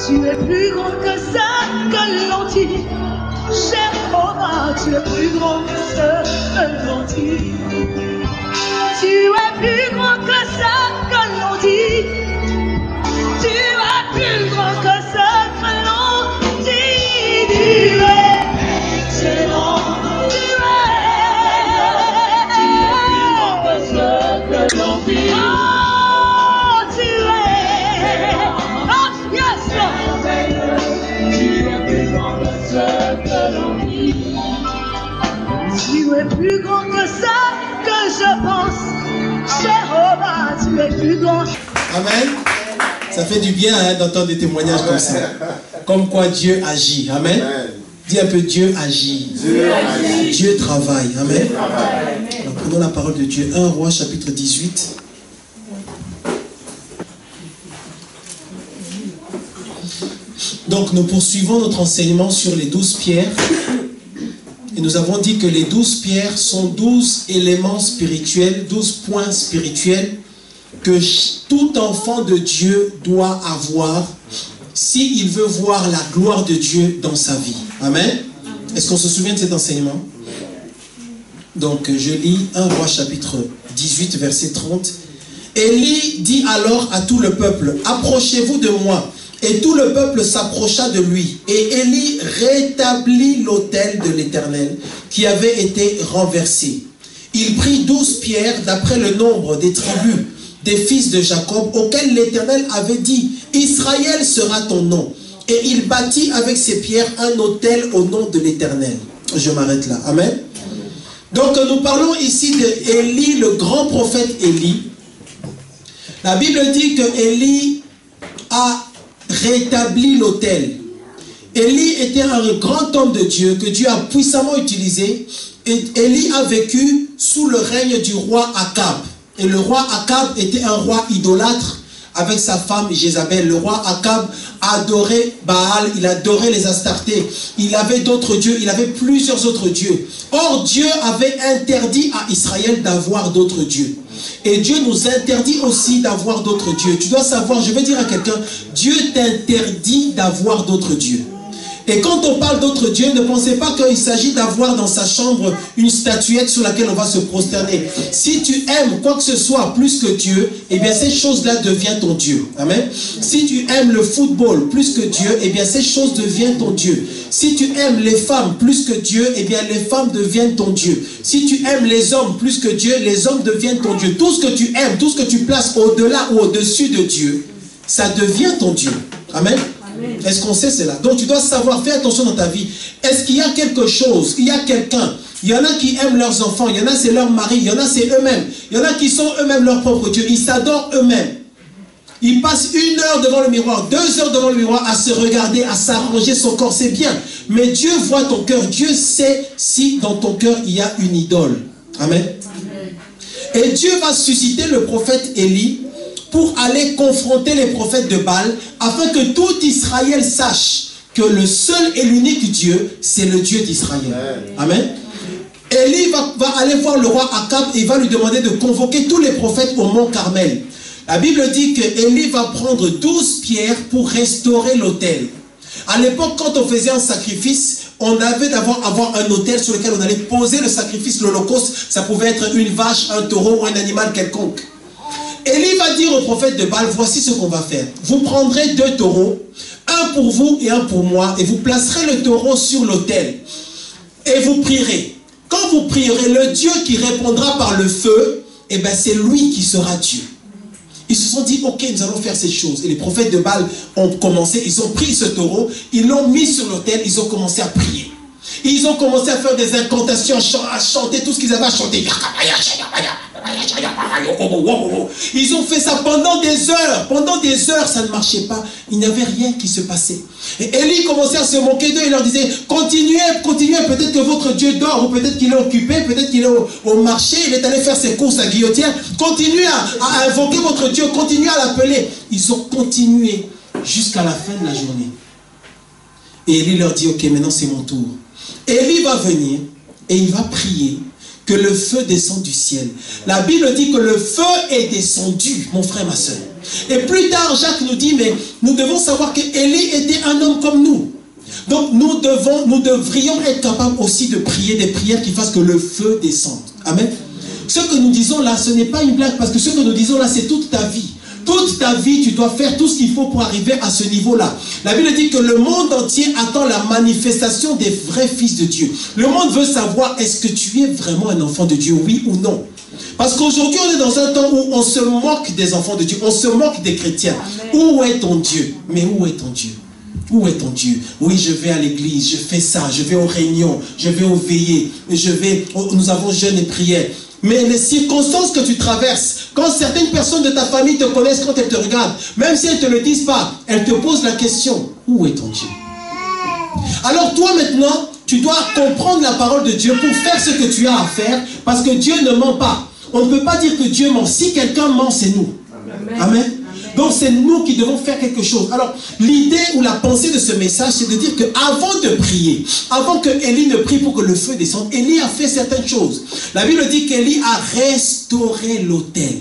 Tu es plus grand que ça que l'on dit. Jéhovah, tu es plus grand que ça que l'on dit. Tu es plus grand que ça que l'on dit. Tu es plus grand que ça que l'on dit. Tu es excellent. Tu es plus grand que ça que l'on dit. Oh, tu es. Oh, yes, Lord. Tu es plus grand que ça que l'on dit. Tu es plus grand que ça que je pense. Jéhovah, tu es plus grand. Amen. Ça fait du bien d'entendre des témoignages comme ça. Comme quoi Dieu agit. Amen. Dis un peu Dieu agit. Dieu travaille. Amen. Alors, prenons la parole de Dieu. 1 Roi chapitre 18. Donc nous poursuivons notre enseignement sur les 12 pierres. Et nous avons dit que les 12 pierres sont 12 éléments spirituels, 12 points spirituels que tout enfant de Dieu doit avoir s'il veut voir la gloire de Dieu dans sa vie. Amen. Est-ce qu'on se souvient de cet enseignement? Donc je lis 1 Roi chapitre 18 verset 30. Élie dit alors à tout le peuple, approchez-vous de moi. Et tout le peuple s'approcha de lui. Et Élie rétablit l'autel de l'Éternel qui avait été renversé. Il prit 12 pierres d'après le nombre des tribus des fils de Jacob auxquels l'Éternel avait dit, Israël sera ton nom. Et il bâtit avec ces pierres un autel au nom de l'Éternel. Je m'arrête là. Amen. Donc nous parlons ici d'Élie, le grand prophète Élie. La Bible dit que Élie a rétabli l'autel. Élie était un grand homme de Dieu que Dieu a puissamment utilisé. Et Élie a vécu sous le règne du roi Akab. Et le roi Akab était un roi idolâtre avec sa femme Jézabel. Le roi Akab adorait Baal, il adorait les Astartés. Il avait d'autres dieux, il avait plusieurs autres dieux. Or Dieu avait interdit à Israël d'avoir d'autres dieux. Et Dieu nous interdit aussi d'avoir d'autres dieux. Tu dois savoir, je vais dire à quelqu'un, Dieu t'interdit d'avoir d'autres dieux. Et quand on parle d'autres dieux, ne pensez pas qu'il s'agit d'avoir dans sa chambre une statuette sur laquelle on va se prosterner. Si tu aimes quoi que ce soit plus que Dieu, eh bien ces choses-là deviennent ton Dieu. Amen. Si tu aimes le football plus que Dieu, eh bien ces choses deviennent ton Dieu. Si tu aimes les femmes plus que Dieu, eh bien les femmes deviennent ton Dieu. Si tu aimes les hommes plus que Dieu, les hommes deviennent ton Dieu. Tout ce que tu aimes, tout ce que tu places au-delà ou au-dessus de Dieu, ça devient ton Dieu. Amen. Est-ce qu'on sait cela? Donc tu dois savoir, fais attention dans ta vie. Est-ce qu'il y a quelque chose, il y a quelqu'un, il y en a qui aiment leurs enfants, il y en a c'est leur mari, il y en a c'est eux-mêmes, il y en a qui sont eux-mêmes leur propre Dieu, ils s'adorent eux-mêmes. Ils passent 1 heure devant le miroir, 2 heures devant le miroir à se regarder, à s'arranger son corps, c'est bien. Mais Dieu voit ton cœur, Dieu sait si dans ton cœur il y a une idole. Amen. Et Dieu va susciter le prophète Élie pour aller confronter les prophètes de Baal, afin que tout Israël sache que le seul et l'unique Dieu, c'est le Dieu d'Israël. Amen. Élie va aller voir le roi Akab et il va lui demander de convoquer tous les prophètes au mont Carmel. La Bible dit que Élie va prendre 12 pierres pour restaurer l'autel. À l'époque, quand on faisait un sacrifice, on avait d'avoir un autel sur lequel on allait poser le sacrifice, l'holocauste. Ça pouvait être une vache, un taureau ou un animal quelconque. Élie va dire au prophète de Baal, voici ce qu'on va faire. Vous prendrez 2 taureaux, un pour vous et un pour moi, et vous placerez le taureau sur l'autel. Et vous prierez. Quand vous prierez, le Dieu qui répondra par le feu, eh bien c'est lui qui sera Dieu. Ils se sont dit, ok, nous allons faire ces choses. Et les prophètes de Baal ont commencé, ils ont pris ce taureau, ils l'ont mis sur l'autel, ils ont commencé à prier. Ils ont commencé à faire des incantations, à chanter tout ce qu'ils avaient à chanter. Ils ont fait ça pendant des heures. Pendant des heures, ça ne marchait pas. Il n'y avait rien qui se passait. Et Élie commençait à se moquer d'eux. Il leur disait, continuez, continuez. Peut-être que votre Dieu dort, ou peut-être qu'il est occupé, peut-être qu'il est au marché, il est allé faire ses courses à Guillotière. Continuez à invoquer votre Dieu, continuez à l'appeler. Ils ont continué jusqu'à la fin de la journée. Et Élie leur dit, ok, maintenant c'est mon tour. Élie va venir et il va prier que le feu descende du ciel. La Bible dit que le feu est descendu, mon frère, ma soeur. Et plus tard, Jacques nous dit, mais nous devons savoir qu'Élie était un homme comme nous. Donc nous devrions être capables aussi de prier des prières qui fassent que le feu descende. Amen. Ce que nous disons là, ce n'est pas une blague, parce que ce que nous disons là, c'est toute ta vie. Toute ta vie, tu dois faire tout ce qu'il faut pour arriver à ce niveau-là. La Bible dit que le monde entier attend la manifestation des vrais fils de Dieu. Le monde veut savoir, est-ce que tu es vraiment un enfant de Dieu, oui ou non? Parce qu'aujourd'hui, on est dans un temps où on se moque des enfants de Dieu, on se moque des chrétiens. Amen. Où est ton Dieu? Mais où est ton Dieu? Où est ton Dieu? Oui, je vais à l'église, je fais ça, je vais aux réunions, je vais aux veillées, nous avons jeûne et prière. Mais les circonstances que tu traverses, quand certaines personnes de ta famille te connaissent, quand elles te regardent, même si elles ne te le disent pas, elles te posent la question, où est ton Dieu? Alors toi maintenant, tu dois comprendre la parole de Dieu pour faire ce que tu as à faire, parce que Dieu ne ment pas. On ne peut pas dire que Dieu ment. Si quelqu'un ment, c'est nous. Amen. Amen. Donc c'est nous qui devons faire quelque chose. Alors l'idée ou la pensée de ce message, c'est de dire qu'avant de prier, avant que Élie ne prie pour que le feu descende, Élie a fait certaines choses. La Bible dit qu'Élie a restauré l'autel.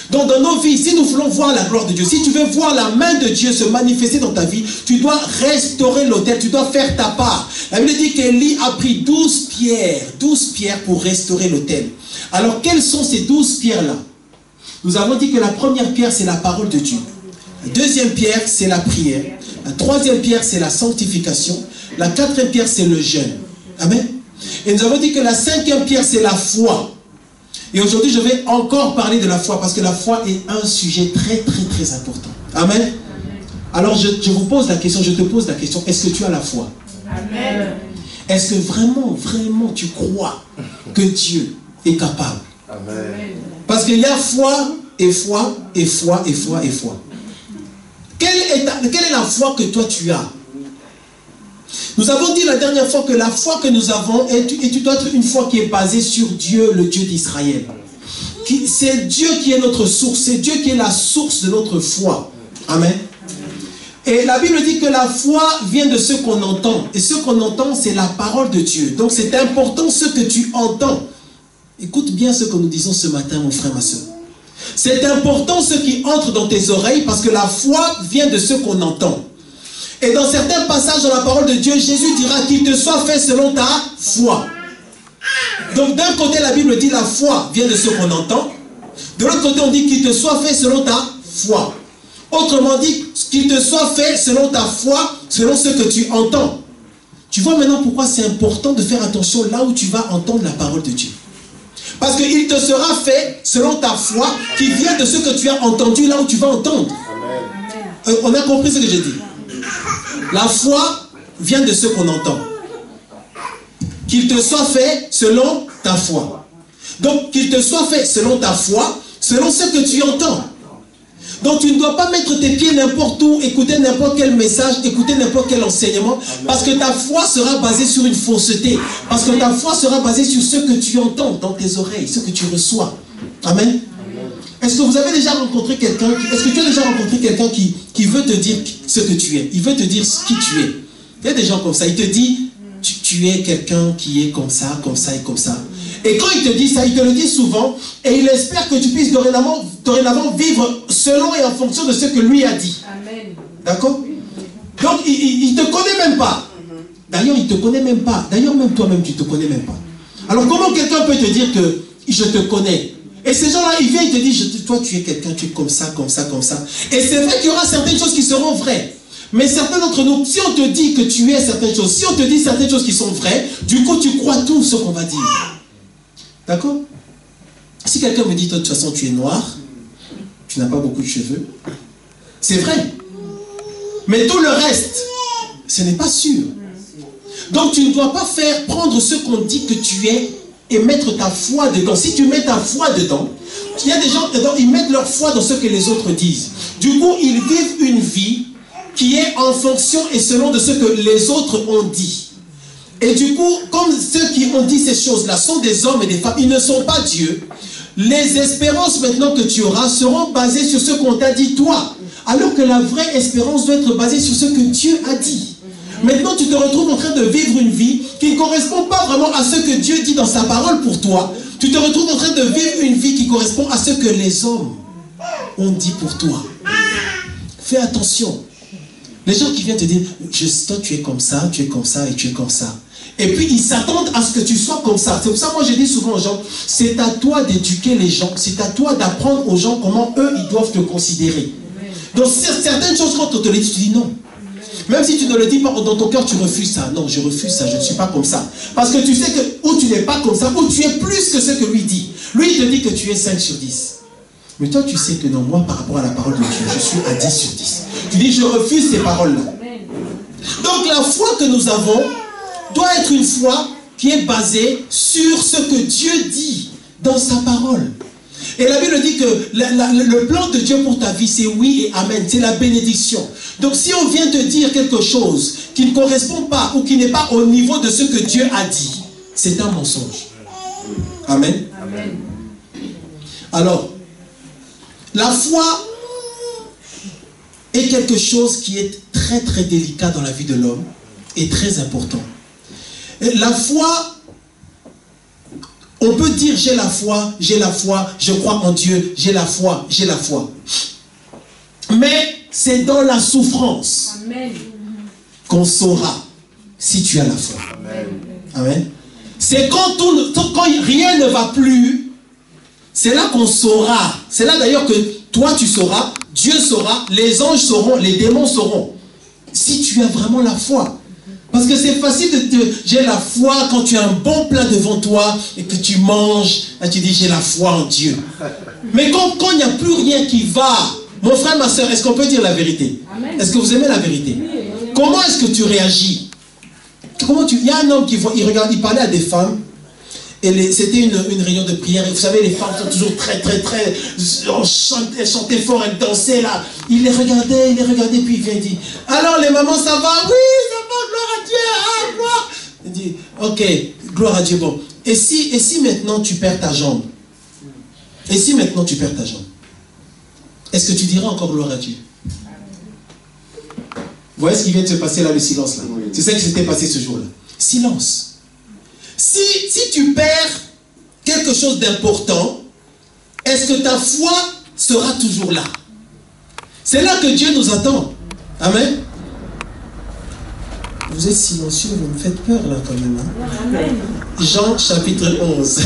Donc dans nos vies, si nous voulons voir la gloire de Dieu, si tu veux voir la main de Dieu se manifester dans ta vie, tu dois restaurer l'autel, tu dois faire ta part. La Bible dit qu'Élie a pris 12 pierres pour restaurer l'autel. Alors quelles sont ces 12 pierres-là? Nous avons dit que la première pierre, c'est la parole de Dieu. La deuxième pierre, c'est la prière. La troisième pierre, c'est la sanctification. La quatrième pierre, c'est le jeûne. Amen. Et nous avons dit que la cinquième pierre, c'est la foi. Et aujourd'hui, je vais encore parler de la foi, parce que la foi est un sujet très, très, très important. Amen. Alors, je vous pose la question, je te pose la question, est-ce que tu as la foi? Amen. Est-ce que vraiment, vraiment, tu crois que Dieu est capable? Amen. Parce qu'il y a foi et foi et foi et foi et foi. Quelle est la foi que toi tu as? Nous avons dit la dernière fois que la foi que nous avons, et tu dois être une foi qui est basée sur Dieu, le Dieu d'Israël. C'est Dieu qui est notre source, c'est Dieu qui est la source de notre foi. Amen. Et la Bible dit que la foi vient de ce qu'on entend. Et ce qu'on entend, c'est la parole de Dieu. Donc c'est important ce que tu entends. Écoute bien ce que nous disons ce matin, mon frère, ma soeur. C'est important ce qui entre dans tes oreilles, parce que la foi vient de ce qu'on entend. Et dans certains passages dans la parole de Dieu, Jésus dira qu'il te soit fait selon ta foi. Donc d'un côté, la Bible dit la foi vient de ce qu'on entend. De l'autre côté, on dit qu'il te soit fait selon ta foi. Autrement dit, qu'il te soit fait selon ta foi, selon ce que tu entends. Tu vois maintenant pourquoi c'est important de faire attention là où tu vas entendre la parole de Dieu. Parce qu'il te sera fait selon ta foi qui vient de ce que tu as entendu là où tu vas entendre. On a compris ce que j'ai dit. La foi vient de ce qu'on entend. Qu'il te soit fait selon ta foi. Donc qu'il te soit fait selon ta foi, selon ce que tu entends. Donc tu ne dois pas mettre tes pieds n'importe où, écouter n'importe quel message, écouter n'importe quel enseignement, parce que ta foi sera basée sur une fausseté. Parce que ta foi sera basée sur ce que tu entends dans tes oreilles, ce que tu reçois. Amen. Est-ce que vous avez déjà rencontré quelqu'un, est-ce que tu as déjà rencontré quelqu'un qui veut te dire ce que tu es? Il veut te dire qui tu es. Il y a des gens comme ça, il te dit, tu es quelqu'un qui est comme ça et comme ça. Et quand il te dit ça, il te le dit souvent, et il espère que tu puisses dorénavant vivre selon et en fonction de ce que lui a dit. Amen. D'accord? Donc, il ne te connaît même pas. D'ailleurs, il ne te connaît même pas. D'ailleurs, même toi-même, tu ne te connais même pas. Alors, comment quelqu'un peut te dire que je te connais? Et ces gens-là, ils viennent, ils te disent, toi, tu es quelqu'un, tu es comme ça, comme ça, comme ça. Et c'est vrai qu'il y aura certaines choses qui seront vraies. Mais certains d'entre nous, si on te dit que tu es certaines choses, si on te dit certaines choses qui sont vraies, du coup, tu crois tout ce qu'on va dire. D'accord? Si quelqu'un me dit, toi, de toute façon, tu es noir, tu n'as pas beaucoup de cheveux, c'est vrai. Mais tout le reste, ce n'est pas sûr. Donc, tu ne dois pas prendre ce qu'on dit que tu es et mettre ta foi dedans. Si tu mets ta foi dedans, il y a des gens, ils mettent leur foi dans ce que les autres disent. Du coup, ils vivent une vie qui est en fonction et selon de ce que les autres ont dit. Et du coup, comme ceux qui ont dit ces choses-là sont des hommes et des femmes, ils ne sont pas Dieu, les espérances maintenant que tu auras seront basées sur ce qu'on t'a dit toi. Alors que la vraie espérance doit être basée sur ce que Dieu a dit. Maintenant, tu te retrouves en train de vivre une vie qui ne correspond pas vraiment à ce que Dieu dit dans sa parole pour toi. Tu te retrouves en train de vivre une vie qui correspond à ce que les hommes ont dit pour toi. Fais attention. Les gens qui viennent te dire, toi tu es comme ça, tu es comme ça et tu es comme ça. Et puis ils s'attendent à ce que tu sois comme ça. C'est pour ça que moi je dis souvent aux gens, c'est à toi d'éduquer les gens, c'est à toi d'apprendre aux gens comment eux ils doivent te considérer. Donc certaines choses quand on te les dit, tu dis non. Même si tu ne le dis pas dans ton cœur, tu refuses ça. Non, je refuse ça, je ne suis pas comme ça. Parce que tu sais que ou tu n'es pas comme ça, ou tu es plus que ce que lui dit. Lui il te dit que tu es 5 sur 10. Mais toi tu sais que non, moi par rapport à la parole de Dieu, je suis à 10 sur 10. Tu dis je refuse ces paroles-là. Donc la foi que nous avons doit être une foi qui est basée sur ce que Dieu dit dans sa parole. Et la Bible dit que le plan de Dieu pour ta vie, c'est oui et amen, c'est la bénédiction. Donc si on vient te dire quelque chose qui ne correspond pas ou qui n'est pas au niveau de ce que Dieu a dit, c'est un mensonge. Amen. Amen. Alors, la foi est quelque chose qui est très très délicat dans la vie de l'homme et très important. La foi, on peut dire j'ai la foi, je crois en Dieu, j'ai la foi. Mais c'est dans la souffrance qu'on saura si tu as la foi. Amen. C'est quand rien ne va plus, c'est là qu'on saura. C'est là d'ailleurs que toi tu sauras, Dieu saura, les anges sauront, les démons sauront. Si tu as vraiment la foi. Parce que c'est facile de te... J'ai la foi quand tu as un bon plat devant toi et que tu manges. Là tu dis j'ai la foi en Dieu. Mais quand il n'y a plus rien qui va, mon frère, ma soeur, est-ce qu'on peut dire la vérité? Est-ce que vous aimez la vérité? Comment est-ce que tu réagis? Il y a un homme qui voit, il parlait à des femmes. Et c'était une réunion de prière. Et vous savez, les femmes sont toujours très... Elles chantaient fort, elles dansaient là. Il les regardait, puis il vient dire, alors les mamans, ça va? Oui, ça va, gloire à Dieu, ah, gloire. Il dit, ok, gloire à Dieu, bon. Et si maintenant tu perds ta jambe? Est-ce que tu diras encore gloire à Dieu? Vous voyez ce qui vient de se passer là, le silence là? C'est ça qui s'était passé ce jour-là. Silence. Si tu perds quelque chose d'important, est-ce que ta foi sera toujours là? C'est là que Dieu nous attend. Amen. Vous êtes silencieux, vous me faites peur là quand même. Hein? Amen. Jean chapitre 11.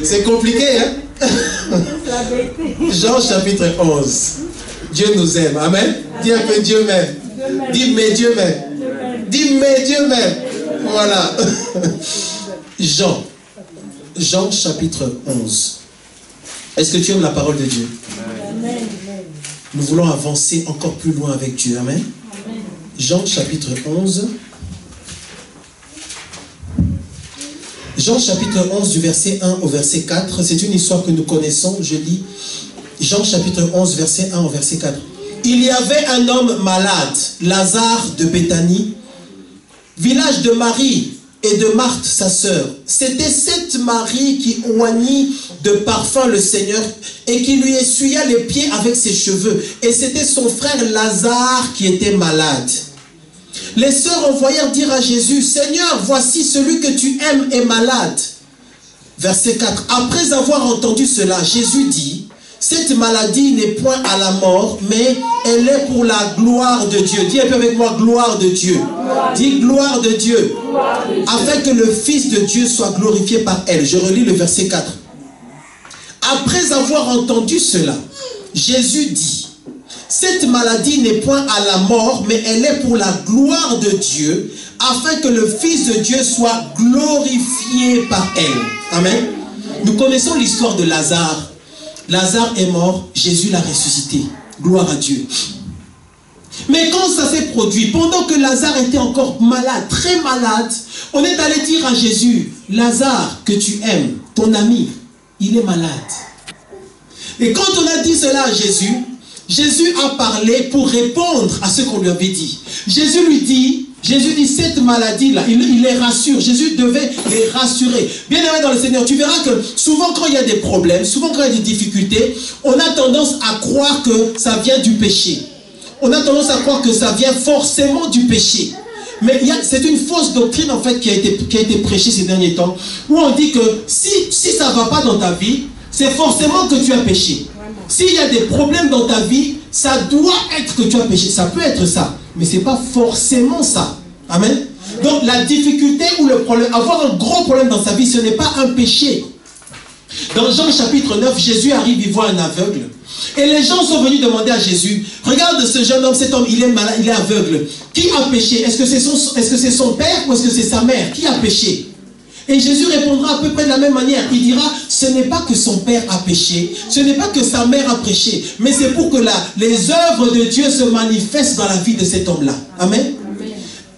C'est compliqué, hein? Jean chapitre 11. Dieu nous aime. Amen. Dis un peu Dieu m'aime. Dis mais Dieu m'aime. Dis mais Dieu m'aime. Voilà. Jean chapitre 11. Est-ce que tu aimes la parole de Dieu? Amen. Nous voulons avancer encore plus loin avec Dieu. Amen. Amen. Jean chapitre 11. Jean chapitre 11 du verset 1 au verset 4. C'est une histoire que nous connaissons. Je lis Jean chapitre 11 verset 1 au verset 4. Il y avait un homme malade, Lazare de Béthanie, village de Marie et de Marthe, sa sœur. C'était cette Marie qui oignit de parfum le Seigneur et qui lui essuya les pieds avec ses cheveux. Et c'était son frère Lazare qui était malade. Les sœurs envoyèrent dire à Jésus, Seigneur, voici celui que tu aimes est malade. Verset 4. Après avoir entendu cela, Jésus dit, cette maladie n'est point à la mort, mais elle est pour la gloire de Dieu. Dis un peu avec moi, gloire de Dieu. Dis gloire de Dieu. Afin que le Fils de Dieu soit glorifié par elle. Je relis le verset 4. Après avoir entendu cela, Jésus dit, cette maladie n'est point à la mort, mais elle est pour la gloire de Dieu, afin que le Fils de Dieu soit glorifié par elle. Amen. Nous connaissons l'histoire de Lazare. Lazare est mort, Jésus l'a ressuscité. Gloire à Dieu. Mais quand ça s'est produit, pendant que Lazare était encore malade, très malade, on est allé dire à Jésus, Lazare que tu aimes, ton ami, il est malade. Et quand on a dit cela à Jésus, Jésus a parlé pour répondre à ce qu'on lui avait dit. Jésus dit, cette maladie-là, il les rassure. Jésus devait les rassurer. Bien aimé dans le Seigneur, tu verras que souvent quand il y a des problèmes, souvent quand il y a des difficultés, on a tendance à croire que ça vient du péché. On a tendance à croire que ça vient forcément du péché. Mais c'est une fausse doctrine en fait qui a été prêchée ces derniers temps, où on dit que si ça ne va pas dans ta vie, c'est forcément que tu as péché. S'il y a des problèmes dans ta vie, ça doit être que tu as péché. Ça peut être ça, mais ce n'est pas forcément ça. Amen. Donc la difficulté ou le problème, avoir un gros problème dans sa vie, ce n'est pas un péché. Dans Jean chapitre 9, Jésus arrive, il voit un aveugle. Et les gens sont venus demander à Jésus, regarde ce jeune homme, cet homme, il est malade, il est aveugle. Qui a péché? Est-ce que c'est son père ou est-ce que c'est sa mère? Qui a péché? Et Jésus répondra à peu près de la même manière. Il dira, ce n'est pas que son père a péché, ce n'est pas que sa mère a péché, mais c'est pour que les œuvres de Dieu se manifestent dans la vie de cet homme-là. Amen.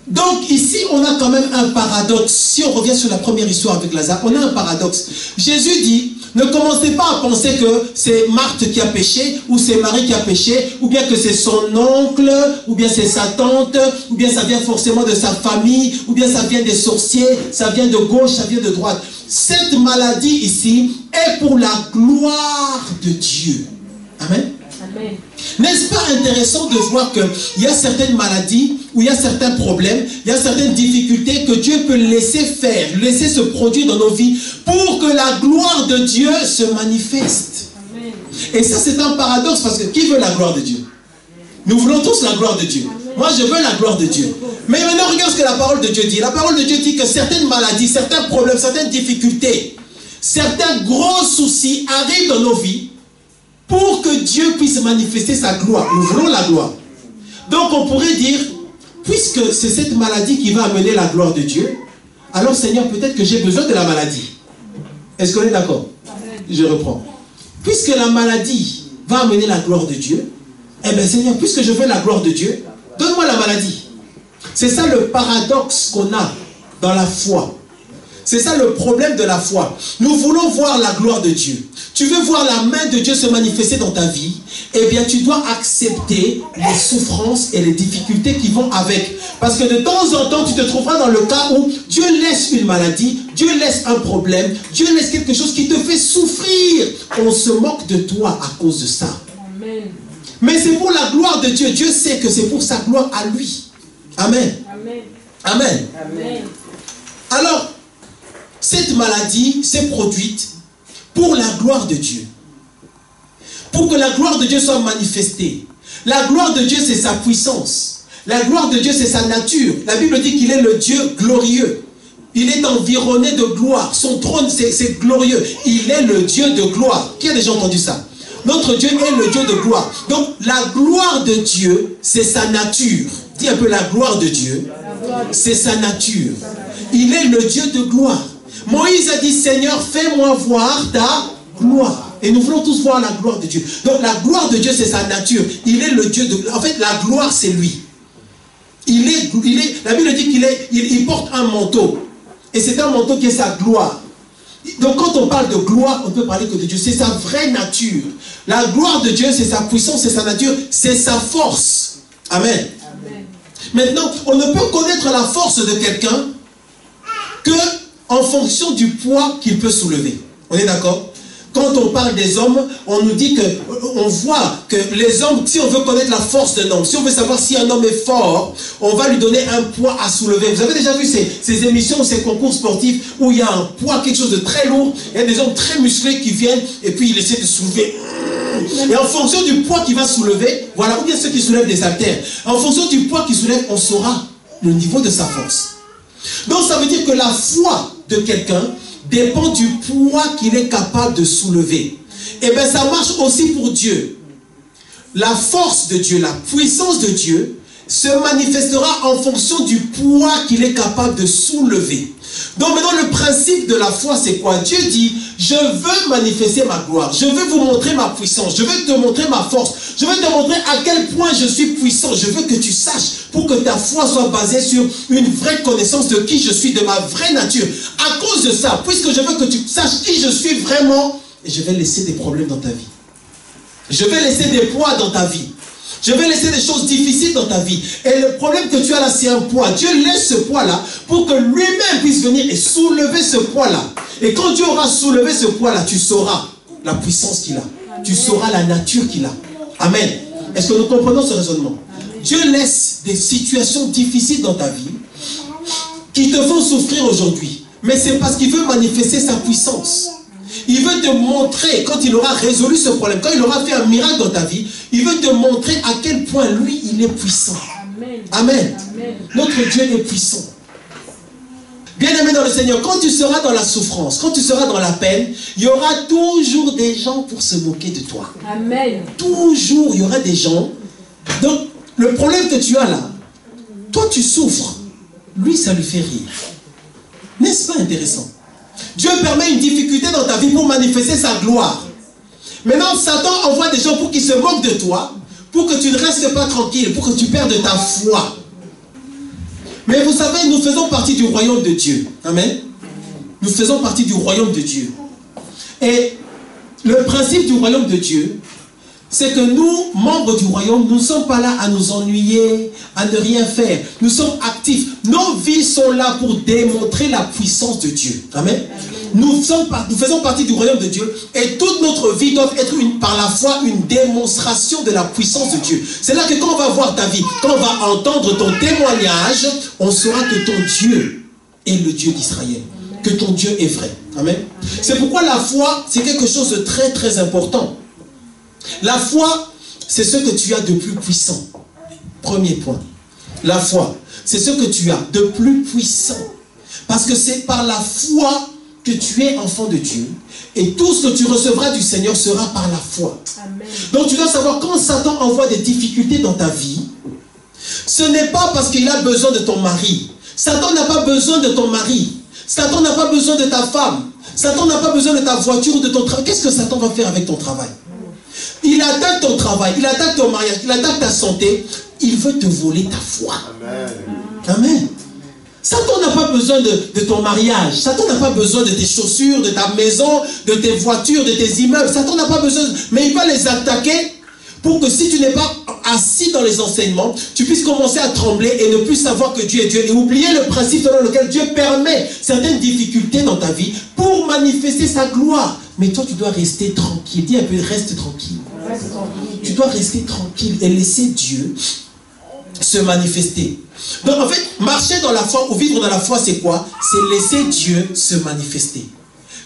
Donc ici, on a quand même un paradoxe. Si on revient sur la première histoire avec Lazare, on a un paradoxe. Jésus dit, ne commencez pas à penser que c'est Marthe qui a péché, ou c'est Marie qui a péché, ou bien que c'est son oncle, ou bien c'est sa tante, ou bien ça vient forcément de sa famille, ou bien ça vient des sorciers, ça vient de gauche, ça vient de droite. Cette maladie ici est pour la gloire de Dieu. Amen. Amen. N'est-ce pas intéressant de voir qu'il y a certaines maladies, où il y a certains problèmes, il y a certaines difficultés que Dieu peut laisser faire, laisser se produire dans nos vies pour que la gloire de Dieu se manifeste. Amen. Et ça c'est un paradoxe parce que qui veut la gloire de Dieu? Nous voulons tous la gloire de Dieu. Amen. Moi je veux la gloire de Dieu. Mais maintenant regarde ce que la parole de Dieu dit. La parole de Dieu dit que certaines maladies, certains problèmes, certaines difficultés, certains gros soucis arrivent dans nos vies pour que Dieu puisse manifester sa gloire. Nous voulons la gloire. Donc on pourrait dire, puisque c'est cette maladie qui va amener la gloire de Dieu, alors Seigneur, peut-être que j'ai besoin de la maladie. Est-ce qu'on est d'accord? Je reprends. Puisque la maladie va amener la gloire de Dieu, eh bien Seigneur, puisque je veux la gloire de Dieu, donne-moi la maladie. C'est ça le paradoxe qu'on a dans la foi. C'est ça le problème de la foi. Nous voulons voir la gloire de Dieu. Tu veux voir la main de Dieu se manifester dans ta vie, eh bien tu dois accepter les souffrances et les difficultés qui vont avec. Parce que de temps en temps, tu te trouveras dans le cas où Dieu laisse une maladie, Dieu laisse un problème, Dieu laisse quelque chose qui te fait souffrir. On se moque de toi à cause de ça. Amen. Mais c'est pour la gloire de Dieu. Dieu sait que c'est pour sa gloire à lui. Amen. Amen. Amen. Amen. Alors, cette maladie s'est produite pour la gloire de Dieu. Pour que la gloire de Dieu soit manifestée. La gloire de Dieu, c'est sa puissance. La gloire de Dieu, c'est sa nature. La Bible dit qu'il est le Dieu glorieux. Il est environné de gloire. Son trône, c'est glorieux. Il est le Dieu de gloire. Qui a déjà entendu ça? Notre Dieu est le Dieu de gloire. Donc, la gloire de Dieu, c'est sa nature. Dis un peu, la gloire de Dieu, c'est sa nature. Il est le Dieu de gloire. Moïse a dit, Seigneur, fais-moi voir ta gloire. Et nous voulons tous voir la gloire de Dieu. Donc la gloire de Dieu, c'est sa nature. Il est le Dieu de gloire. En fait, la gloire, c'est lui. La Bible dit qu'il porte un manteau. Et c'est un manteau qui est sa gloire. Donc quand on parle de gloire, on peut parler que de Dieu. C'est sa vraie nature. La gloire de Dieu, c'est sa puissance, c'est sa nature, c'est sa force. Amen. Amen. Maintenant, on ne peut connaître la force de quelqu'un que en fonction du poids qu'il peut soulever. On est d'accord? Quand on parle des hommes, on nous dit que, on voit que les hommes, si on veut connaître la force d'un homme, si on veut savoir si un homme est fort, on va lui donner un poids à soulever. Vous avez déjà vu ces émissions, ces concours sportifs où il y a un poids, quelque chose de très lourd, il y a des hommes très musclés qui viennent et puis ils essaient de soulever. Et en fonction du poids qu'il va soulever, voilà, ou bien ceux qui soulèvent des haltères, en fonction du poids qu'il soulève, on saura le niveau de sa force. Donc ça veut dire que la foi de quelqu'un dépend du poids qu'il est capable de soulever. Et bien ça marche aussi pour Dieu. La force de Dieu, la puissance de Dieu se manifestera en fonction du poids qu'il est capable de soulever. Donc maintenant le principe de la foi c'est quoi? Dieu dit, je veux manifester ma gloire, je veux vous montrer ma puissance, je veux te montrer ma force, je veux te montrer à quel point je suis puissant, je veux que tu saches pour que ta foi soit basée sur une vraie connaissance de qui je suis, de ma vraie nature. À cause de ça, puisque je veux que tu saches qui je suis vraiment, et je vais laisser des problèmes dans ta vie. Je vais laisser des poids dans ta vie. Je vais laisser des choses difficiles dans ta vie. Et le problème que tu as là, c'est un poids. Dieu laisse ce poids-là pour que lui-même puisse venir et soulever ce poids-là. Et quand Dieu aura soulevé ce poids-là, tu sauras la puissance qu'il a. Tu sauras la nature qu'il a. Amen. Est-ce que nous comprenons ce raisonnement? Dieu laisse des situations difficiles dans ta vie qui te font souffrir aujourd'hui. Mais c'est parce qu'il veut manifester sa puissance. Il veut te montrer, quand il aura résolu ce problème, quand il aura fait un miracle dans ta vie, il veut te montrer à quel point lui, il est puissant. Amen. Amen. Amen. Notre Dieu est puissant. Bien-aimé dans le Seigneur, quand tu seras dans la souffrance, quand tu seras dans la peine, il y aura toujours des gens pour se moquer de toi. Amen. Toujours, il y aura des gens. Donc, le problème que tu as là, toi tu souffres, lui ça lui fait rire. N'est-ce pas intéressant? Dieu permet une difficulté dans ta vie pour manifester sa gloire. Maintenant, Satan envoie des gens pour qu'ils se moquent de toi, pour que tu ne restes pas tranquille, pour que tu perdes ta foi. Mais vous savez, nous faisons partie du royaume de Dieu. Amen. Nous faisons partie du royaume de Dieu. Et le principe du royaume de Dieu, c'est que nous, membres du royaume, nous ne sommes pas là à nous ennuyer, à ne rien faire. Nous sommes actifs. Nos vies sont là pour démontrer la puissance de Dieu. Amen. Nous faisons partie du royaume de Dieu et toute notre vie doit être par la foi une démonstration de la puissance de Dieu. C'est là que quand on va voir ta vie, quand on va entendre ton témoignage, on saura que ton Dieu est le Dieu d'Israël, que ton Dieu est vrai. Amen. C'est pourquoi la foi, c'est quelque chose de très très important. La foi, c'est ce que tu as de plus puissant. Premier point. La foi, c'est ce que tu as de plus puissant. Parce que c'est par la foi que tu es enfant de Dieu. Et tout ce que tu recevras du Seigneur sera par la foi. Amen. Donc tu dois savoir, quand Satan envoie des difficultés dans ta vie, ce n'est pas parce qu'il a besoin de ton mari. Satan n'a pas besoin de ton mari. Satan n'a pas besoin de ta femme. Satan n'a pas besoin de ta voiture ou de ton travail. Qu'est-ce que Satan va faire avec ton travail? Il attaque ton travail, il attaque ton mariage, il attaque ta santé. Il veut te voler ta foi. Amen. Amen. Satan n'a pas besoin de ton mariage. Satan n'a pas besoin de tes chaussures, de ta maison, de tes voitures, de tes immeubles. Satan n'a pas besoin. Mais il va les attaquer pour que si tu n'es pas assis dans les enseignements, tu puisses commencer à trembler et ne plus savoir que Dieu est Dieu. Et oublier le principe selon lequel Dieu permet certaines difficultés dans ta vie pour manifester sa gloire. Mais toi, tu dois rester tranquille. Dis un peu, reste tranquille. Tu dois rester tranquille et laisser Dieu se manifester. Donc en fait, marcher dans la foi ou vivre dans la foi, c'est quoi? C'est laisser Dieu se manifester.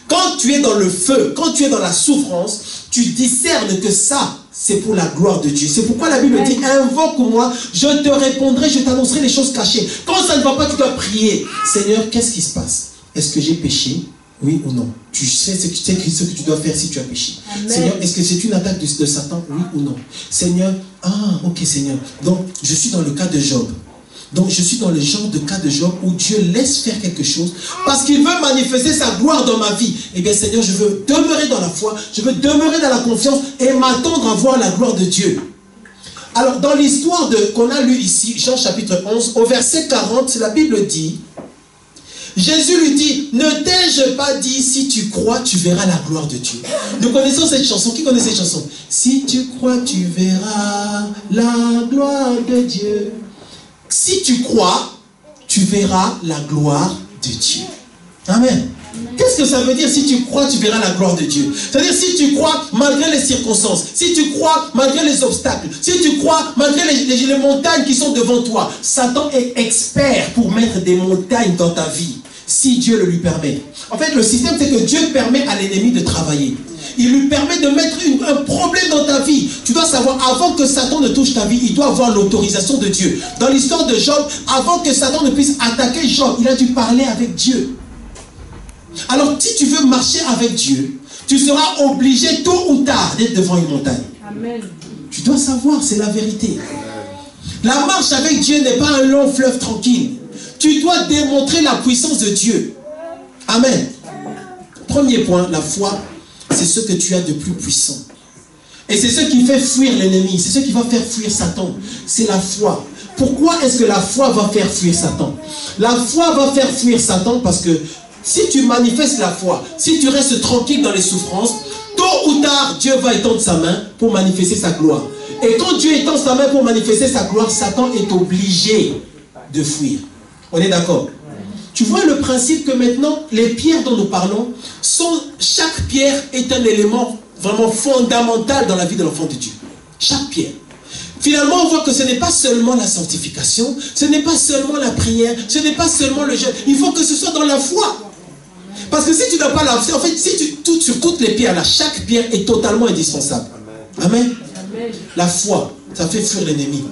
Quand tu es dans le feu, quand tu es dans la souffrance, tu discernes que ça, c'est pour la gloire de Dieu. C'est pourquoi la Bible dit, invoque-moi, je te répondrai, je t'annoncerai les choses cachées. Quand ça ne va pas, tu dois prier. Seigneur, qu'est-ce qui se passe? Est-ce que j'ai péché? Oui ou non? Tu sais ce que tu dois faire si tu as péché. Amen. Seigneur, est-ce que c'est une attaque de Satan? Oui ou non? Seigneur, ok Seigneur. Donc, je suis dans le cas de Job. Donc, je suis dans le genre de cas de Job où Dieu laisse faire quelque chose parce qu'il veut manifester sa gloire dans ma vie. Eh bien, Seigneur, je veux demeurer dans la foi, je veux demeurer dans la confiance et m'attendre à voir la gloire de Dieu. Alors, dans l'histoire qu'on a lu ici, Jean chapitre 11, au verset 40, la Bible dit, Jésus lui dit, ne t'ai-je pas dit, si tu crois, tu verras la gloire de Dieu. Nous connaissons cette chanson. Qui connaît cette chanson? Si tu crois, tu verras la gloire de Dieu. Si tu crois, tu verras la gloire de Dieu. Amen. Qu'est-ce que ça veut dire? Si tu crois, tu verras la gloire de Dieu. C'est-à-dire si tu crois malgré les circonstances, si tu crois malgré les obstacles, si tu crois malgré les montagnes qui sont devant toi. Satan est expert pour mettre des montagnes dans ta vie, si Dieu le lui permet. En fait, le système, c'est que Dieu permet à l'ennemi de travailler. Il lui permet de mettre un problème dans ta vie. Tu dois savoir, avant que Satan ne touche ta vie, il doit avoir l'autorisation de Dieu. Dans l'histoire de Job, avant que Satan ne puisse attaquer Job, il a dû parler avec Dieu. Alors, si tu veux marcher avec Dieu, tu seras obligé tôt ou tard d'être devant une montagne. Amen. Tu dois savoir, c'est la vérité. La marche avec Dieu n'est pas un long fleuve tranquille. Tu dois démontrer la puissance de Dieu. Amen. Premier point, la foi, c'est ce que tu as de plus puissant. Et c'est ce qui fait fuir l'ennemi. C'est ce qui va faire fuir Satan. C'est la foi. Pourquoi est-ce que la foi va faire fuir Satan? La foi va faire fuir Satan parce que si tu manifestes la foi, si tu restes tranquille dans les souffrances, tôt ou tard, Dieu va étendre sa main pour manifester sa gloire. Et quand Dieu étend sa main pour manifester sa gloire, Satan est obligé de fuir. On est d'accord? Tu vois le principe que maintenant, les pierres dont nous parlons, chaque pierre est un élément vraiment fondamental dans la vie de l'enfant de Dieu. Chaque pierre. Finalement, on voit que ce n'est pas seulement la sanctification, ce n'est pas seulement la prière, ce n'est pas seulement le jeûne. Il faut que ce soit dans la foi. Parce que si tu n'as pas la foi, en fait, si sur toutes les pierres, là, chaque pierre est totalement indispensable. Amen. Amen. La foi, ça fait fuir l'ennemi.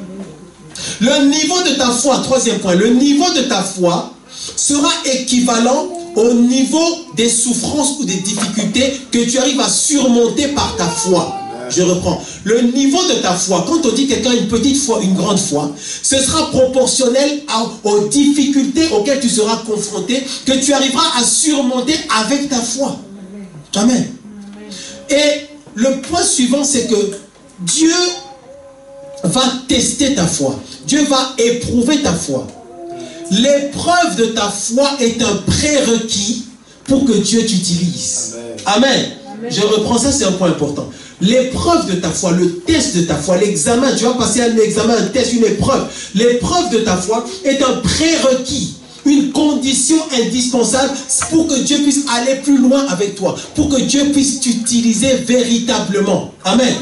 Le niveau de ta foi, troisième point, le niveau de ta foi sera équivalent au niveau des souffrances ou des difficultés que tu arrives à surmonter par ta foi. Je reprends. Le niveau de ta foi, quand on dit quelqu'un une petite foi, une grande foi, ce sera proportionnel aux difficultés auxquelles tu seras confronté, que tu arriveras à surmonter avec ta foi. Amen. Et le point suivant, c'est que Dieu va tester ta foi. Dieu va éprouver ta foi. L'épreuve de ta foi est un prérequis pour que Dieu t'utilise. Amen. Amen. Je reprends ça, c'est un point important. L'épreuve de ta foi, le test de ta foi, l'examen, tu vas passer un examen, un test, une épreuve. L'épreuve de ta foi est un prérequis, une condition indispensable pour que Dieu puisse aller plus loin avec toi, pour que Dieu puisse t'utiliser véritablement. Amen.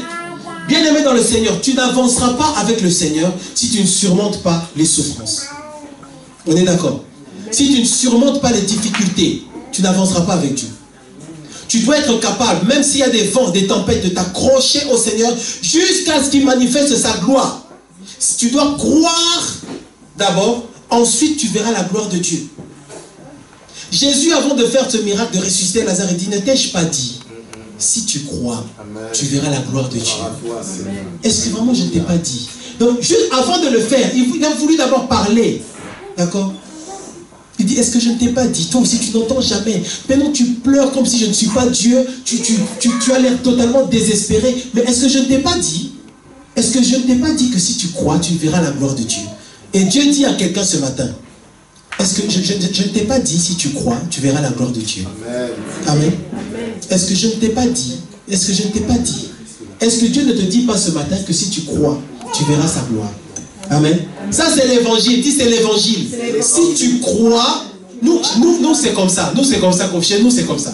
Bien-aimé dans le Seigneur, tu n'avanceras pas avec le Seigneur si tu ne surmontes pas les souffrances. On est d'accord? Si tu ne surmontes pas les difficultés, tu n'avanceras pas avec Dieu. Tu dois être capable, même s'il y a des vents, des tempêtes, de t'accrocher au Seigneur jusqu'à ce qu'il manifeste sa gloire. Tu dois croire d'abord, ensuite tu verras la gloire de Dieu. Jésus, avant de faire ce miracle de ressusciter Lazare, il dit, ne t'ai-je pas dit, si tu crois, tu verras la gloire de Dieu. Est-ce que vraiment je ne t'ai pas dit? Donc, juste avant de le faire, il a voulu d'abord parler. D'accord? Il dit, est-ce que je ne t'ai pas dit? Toi aussi, tu n'entends jamais. Maintenant, tu pleures comme si je ne suis pas Dieu. Tu as l'air totalement désespéré. Mais est-ce que je ne t'ai pas dit? Est-ce que je ne t'ai pas dit que si tu crois, tu verras la gloire de Dieu? Et Dieu dit à quelqu'un ce matin, est-ce que je ne t'ai pas dit, si tu crois, tu verras la gloire de Dieu? Amen. Amen. Est-ce que je ne t'ai pas dit? Est-ce que je ne t'ai pas dit? Est-ce que Dieu ne te dit pas ce matin que si tu crois, tu verras sa gloire? Amen. Ça, c'est l'évangile. Dis, c'est l'évangile. Si tu crois, nous c'est comme ça. Nous, c'est comme ça. Chez nous, c'est comme ça.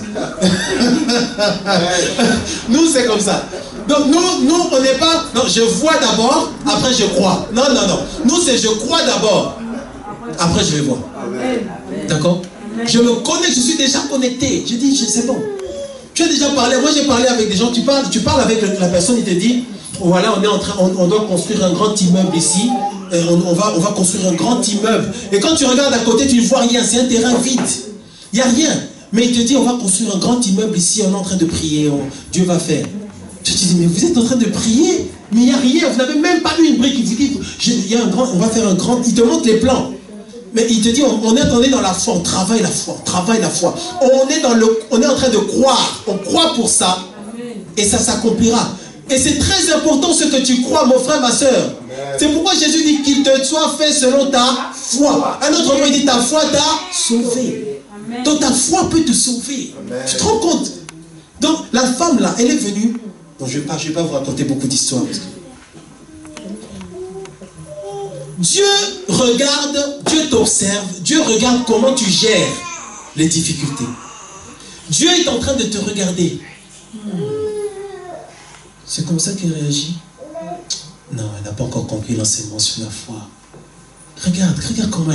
Nous, c'est comme ça. Donc, nous on n'est pas... Non, je vois d'abord, après je crois. Non. Nous, c'est je crois d'abord. Après, je vais voir. D'accord? Je me connais, je suis déjà connecté. Je dis, c'est bon. Tu as déjà parlé. Moi, j'ai parlé avec des gens. Tu parles avec la personne, il te dit... Voilà, on doit construire un grand immeuble ici. On va construire un grand immeuble. Et quand tu regardes à côté, tu ne vois rien. C'est un terrain vide. Il n'y a rien. Mais il te dit, on va construire un grand immeuble ici. On est en train de prier. Dieu va faire. Je te dis, mais vous êtes en train de prier? Mais il n'y a rien. Vous n'avez même pas eu une brique. Il vous dit, on va faire un grand... Il te montre les plans. Mais il te dit, on est dans la foi. On travaille la foi. On travaille la foi. On est en train de croire. On croit pour ça. Et ça s'accomplira. Et c'est très important ce que tu crois, mon frère, ma soeur. C'est pourquoi Jésus dit qu'il te soit fait selon ta foi. Un autre mot, il dit ta foi t'a sauvé. Donc ta foi peut te sauver. Amen. Tu te rends compte? Donc la femme là, elle est venue. Bon, je ne vais pas vous raconter beaucoup d'histoires. Dieu regarde, Dieu t'observe, Dieu regarde comment tu gères les difficultés. Dieu est en train de te regarder. C'est comme ça qu'elle réagit. Non, elle n'a pas encore compris l'enseignement sur la foi. Regarde comment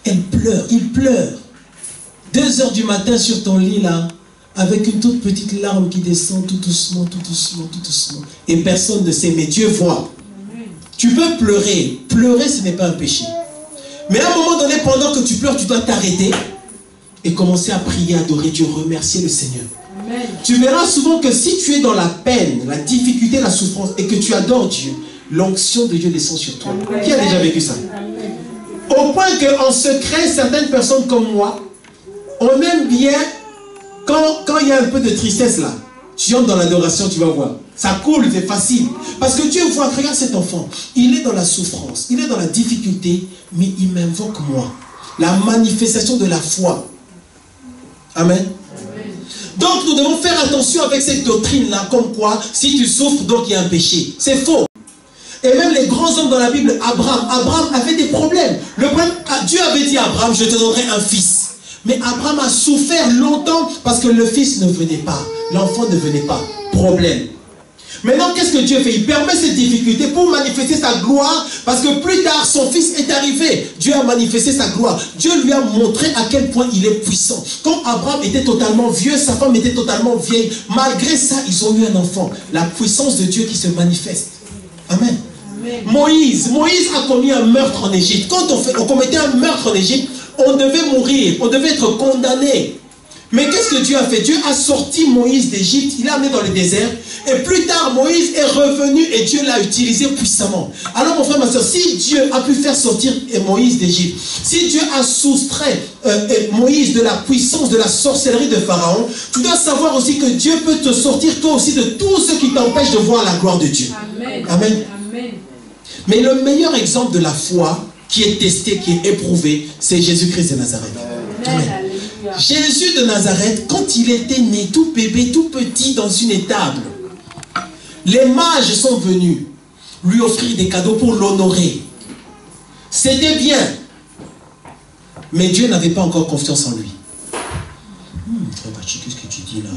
elle pleure, il pleure. 2 h du matin sur ton lit là, avec une toute petite larme qui descend tout doucement. Et personne ne sait, mais Dieu voit. Tu peux pleurer. Pleurer, ce n'est pas un péché. Mais à un moment donné, pendant que tu pleures, tu dois t'arrêter et commencer à prier, adorer Dieu, remercier le Seigneur. Amen. Tu verras souvent que si tu es dans la peine, la difficulté, la souffrance, et que tu adores Dieu, l'onction de Dieu descend sur toi. Amen. Qui a déjà vécu ça? Amen. Au point qu'en secret, certaines personnes comme moi, on aime bien, quand il y a un peu de tristesse là, tu entres dans l'adoration, tu vas voir. Ça coule, c'est facile. Parce que Dieu voit, regarde cet enfant, il est dans la souffrance, il est dans la difficulté, mais il m'invoque moi. La manifestation de la foi. Amen. Donc nous devons faire attention avec cette doctrine-là, comme quoi, si tu souffres, donc il y a un péché. C'est faux. Et même les grands hommes dans la Bible, Abraham avait des problèmes. Le problème, Dieu avait dit à Abraham, je te donnerai un fils. Mais Abraham a souffert longtemps parce que le fils ne venait pas. L'enfant ne venait pas. Problème. Maintenant, qu'est-ce que Dieu fait? Il permet cette difficulté pour manifester sa gloire parce que plus tard, son fils arrivé, Dieu a manifesté sa gloire. Dieu lui a montré à quel point il est puissant. Quand Abraham était totalement vieux, sa femme était totalement vieille, malgré ça, ils ont eu un enfant. La puissance de Dieu qui se manifeste. Amen. Moïse a commis un meurtre en Égypte. Quand on commettait un meurtre en Égypte, on devait mourir, on devait être condamné. Mais qu'est-ce que Dieu a fait? Dieu a sorti Moïse d'Égypte, il l'a amené dans le désert. Et plus tard, Moïse est revenu et Dieu l'a utilisé puissamment. Alors mon frère, ma soeur, si Dieu a pu faire sortir Moïse d'Égypte, si Dieu a soustrait Moïse de la puissance, de la sorcellerie de Pharaon, tu dois savoir aussi que Dieu peut te sortir toi aussi de tout ce qui t'empêche de voir la gloire de Dieu. Amen. Amen. Amen. Mais le meilleur exemple de la foi qui est testé, qui est éprouvé, c'est Jésus-Christ de Nazareth. Amen. Jésus de Nazareth, quand il était né, tout bébé, tout petit, dans une étable, les mages sont venus lui offrir des cadeaux pour l'honorer. C'était bien. Mais Dieu n'avait pas encore confiance en lui. Qu'est-ce que tu dis là?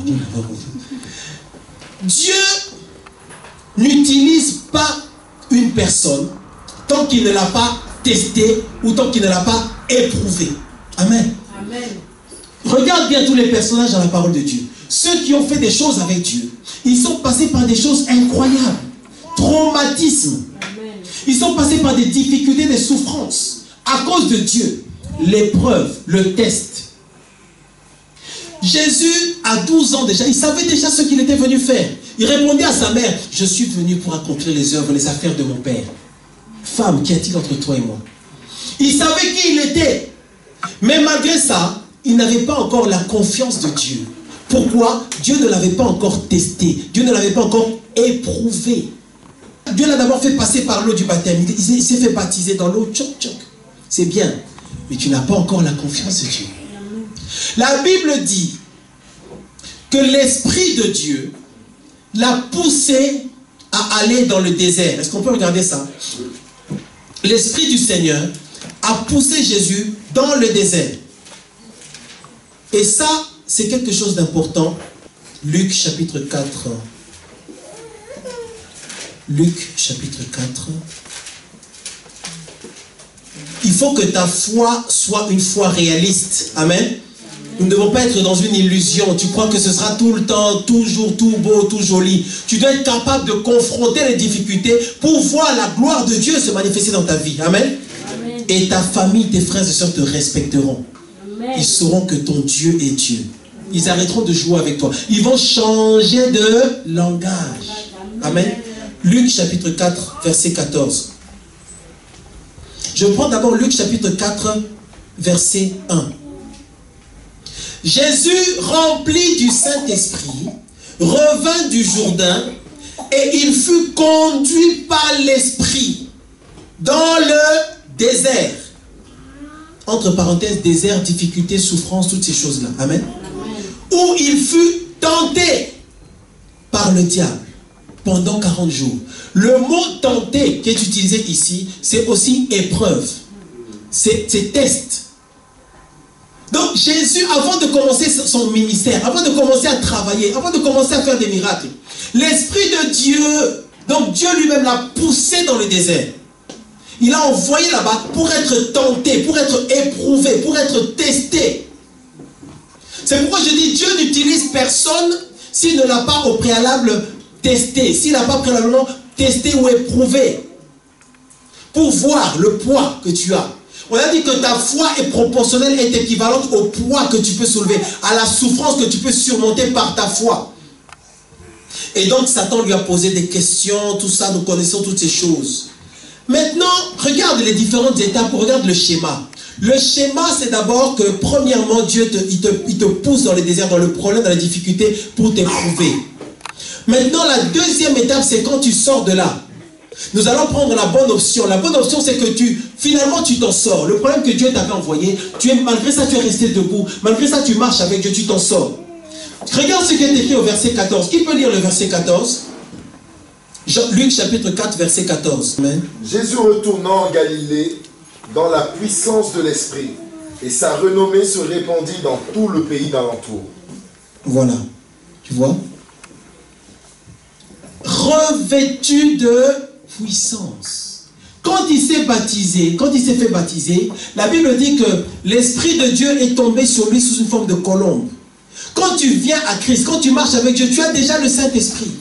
Dieu n'utilise pas une personne tant qu'il ne l'a pas testé ou tant qu'il ne l'a pas éprouvé. Amen. Amen. Regarde bien tous les personnages dans la parole de Dieu. Ceux qui ont fait des choses avec Dieu, ils sont passés par des choses incroyables. Traumatisme. Ils sont passés par des difficultés, des souffrances. À cause de Dieu. L'épreuve, le test. Jésus, à 12 ans déjà, il savait déjà ce qu'il était venu faire. Il répondait à sa mère, je suis venu pour accomplir les œuvres, les affaires de mon Père. Femme, qu'y a-t-il entre toi et moi? Il savait qui il était. Mais malgré ça, il n'avait pas encore la confiance de Dieu. Pourquoi? Dieu ne l'avait pas encore testé. Dieu ne l'avait pas encore éprouvé. Dieu l'a d'abord fait passer par l'eau du baptême. Il s'est fait baptiser dans l'eau. Tchoc, tchoc. C'est bien. Mais tu n'as pas encore la confiance de Dieu. La Bible dit que l'Esprit de Dieu l'a poussé à aller dans le désert. Est-ce qu'on peut regarder ça? L'Esprit du Seigneur a poussé Jésus dans le désert. Et ça, c'est quelque chose d'important. Luc chapitre 4. Luc chapitre 4. Il faut que ta foi soit une foi réaliste. Amen. Nous ne devons pas être dans une illusion. Tu crois que ce sera tout le temps, toujours tout beau, tout joli. Tu dois être capable de confronter les difficultés pour voir la gloire de Dieu se manifester dans ta vie. Amen. Amen. Et ta famille, tes frères et sœurs te respecteront. Amen. Ils sauront que ton Dieu est Dieu. Ils arrêteront de jouer avec toi. Ils vont changer de langage. Amen. Luc chapitre 4, verset 14. Je prends d'abord Luc chapitre 4, verset 1. Jésus, rempli du Saint-Esprit, revint du Jourdain et il fut conduit par l'Esprit dans le désert. Entre parenthèses, désert, difficulté, souffrance, toutes ces choses-là. Amen. Où il fut tenté par le diable pendant 40 jours. Le mot tenté qui est utilisé ici, c'est aussi épreuve. C'est test. Donc Jésus, avant de commencer son ministère, avant de commencer à travailler, avant de commencer à faire des miracles, l'Esprit de Dieu, donc Dieu lui-même l'a poussé dans le désert. Il l'a envoyé là-bas pour être tenté, pour être éprouvé, pour être testé. C'est pourquoi je dis, Dieu n'utilise personne s'il ne l'a pas au préalable testé, s'il n'a pas préalablement testé ou éprouvé, pour voir le poids que tu as. On a dit que ta foi est proportionnelle, est équivalente au poids que tu peux soulever, à la souffrance que tu peux surmonter par ta foi. Et donc Satan lui a posé des questions, tout ça, nous connaissons toutes ces choses. Maintenant, regarde les différentes étapes, regarde le schéma. Le schéma, c'est d'abord que, premièrement, Dieu il te pousse dans le désert, dans le problème, dans la difficulté, pour t'éprouver. Maintenant, la deuxième étape, c'est quand tu sors de là. Nous allons prendre la bonne option. La bonne option, c'est que finalement, tu t'en sors. Le problème que Dieu t'avait envoyé, malgré ça, tu es resté debout. Malgré ça, tu marches avec Dieu, tu t'en sors. Regarde ce qui est écrit au verset 14. Qui peut lire le verset 14? Luc chapitre 4, verset 14. Amen. Jésus retournant en Galilée dans la puissance de l'Esprit, et sa renommée se répandit dans tout le pays d'alentour. Voilà. Tu vois? Revêtu de puissance. quand il s'est baptisé, quand il s'est fait baptiser, la Bible dit que l'Esprit de Dieu est tombé sur lui sous une forme de colombe. Quand tu viens à Christ, quand tu marches avec Dieu, tu as déjà le Saint-Esprit.